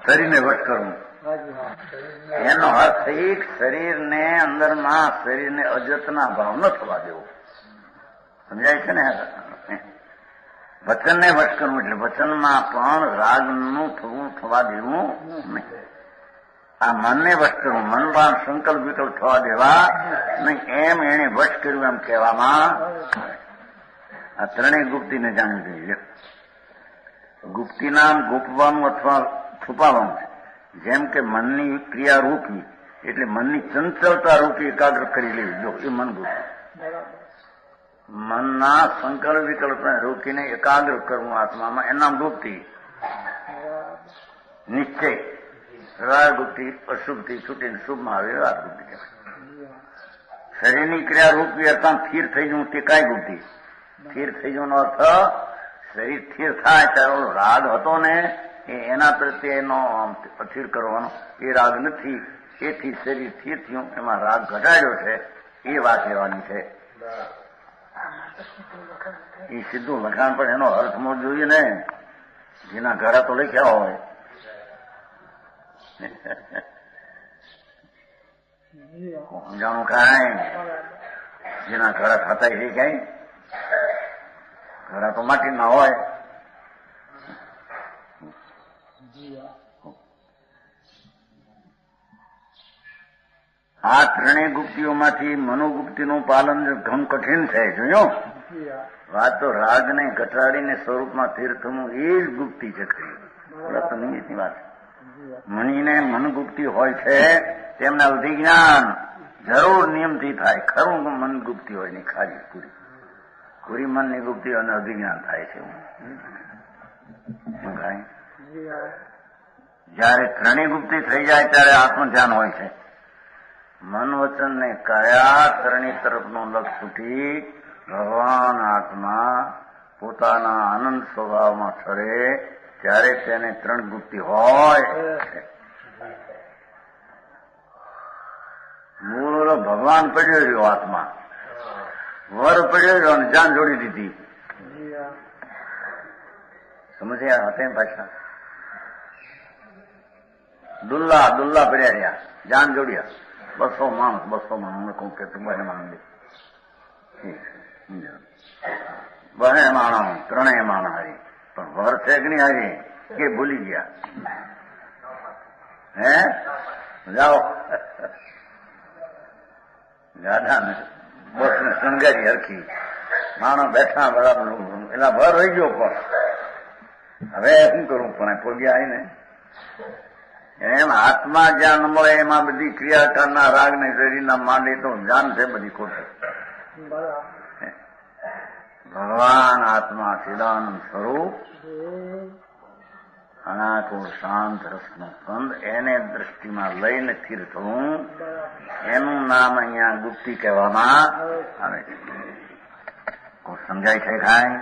શરીરને વશ કરવું. એનો અર્થ એક શરીરને અંદરમાં શરીરને અજતના ભાવ ન થવા દેવો. સમજાય છે ને? વચનને વશ કરવું એટલે વચનમાં પણ રાગનું થવા દેવું નહીં. આ મનને વશ કરવું, મનમાં સંકલ્પ વિકલ્પ થવા દેવા નહીં. એમ એને વશ કર્યું એમ કહેવામાં આ ત્રણેય ગુપ્તીને જાણવી જોઈએ. ગુપ્તી નામ ગોપવાનું અથવા છુપાવવાનું છે. જેમ કે મનની ક્રિયા રોકવી એટલે મનની ચંચળતા રોકી એકાગ્ર કરી લેવી. જો એ મન ગુપ્તી. મનના સંકલ્પ વિકલ્પને રોકીને એકાગ્ર કરવું આત્મામાં, એના ગુપ્તી. નિશ્ચય રાગ ગુપ્તી, અશુભથી છૂટીને શુભમાં આવે રાગ ગુપ્તી કહેવાય. શરીરની ક્રિયા રોકવી અર્થાત સ્થિર થઈ જવું તે કાંઈ ગુપ્તી. સ્થિર થઈ જવાનો અર્થ શરીર સ્થિર થાય ત્યારે રાગ હતો ને એના પ્રત્યે એનો અસ્થિર કરવાનો એ રાગ નથી. એથી શરીર સ્થિર થયું, એમાં રાગ ઘટાડ્યો છે એ વાત લેવાની છે. એ સીધું લખાણ પણ એનો અર્થ મોજ જોઈએ ને. જેના ઘડા તો લખ્યા હોય સમજાણું કાંઈ. જેના ઘડા થતા એ કઈ ઘડા તો માટીના હોય. આ ત્રણેય ગુપ્તીઓમાંથી મનોગુપ્તીનું પાલન ઘણું કઠિન છે. જોયો વાત તો રાગને ઘટાડીને સ્વરૂપમાં સ્થિર થવું એ જ ગુપ્તી છે. નિમિત્તની વાત. મનીને મનગુપ્તી હોય છે તેમના અધિજ્ઞાન જરૂર નિયમથી થાય. ખરું મન ગુપ્તી હોય નહીં, ખાલી પૂરી પૂરી મનની ગુપ્તી અને અધિજ્ઞાન થાય છે. જયારે ત્રણેય ગુપ્તી થઈ જાય ત્યારે આત્મધ્યાન હોય છે. મન વચન ને કાયા ત્રણેય તરફનું લક્ષ છૂટી ભગવાન આત્મા પોતાના આનંદ સ્વભાવમાં ઠરે ત્યારે તેને ત્રણ ગુપ્તી હોય. મૂળ ભગવાન પડ્યો રહ્યો, આત્મા વર પડ્યો રહ્યો અને જાન જોડી દીધી. સમજ્યા હતા પાછા? દુલ્લા પડ્યા રહ્યા, જાન જોડ્યા. 200 માણસ કહું કે બને માણસ બને માણસ ત્રણેય માણસ હારી પણ વર છે કે નહીં હારી કે ભૂલી ગયા. હે જાઓ ગાડાને બસને શણગારી હરખી માણસ બેઠા બરાબર. એના વર રહી ગયો પણ હવે શું કરું? પણ પોગ્યા આવીને એમ આત્મા જ્યાં ન મળે એમાં બધી ક્રિયા કરનાર રાગ ને શરીરના માંડે તો જાન છે બધી ખોટી. ભગવાન આત્મા ચિદાનંદ સ્વરૂપ અનાકુળ શાંત રસનો સ્કંદ એને દ્રષ્ટિમાં લઈને સ્થિર થવું એનું નામ અહીંયા ગુપ્તી કહેવામાં આવે છે. સમજાય છે કાંઈ?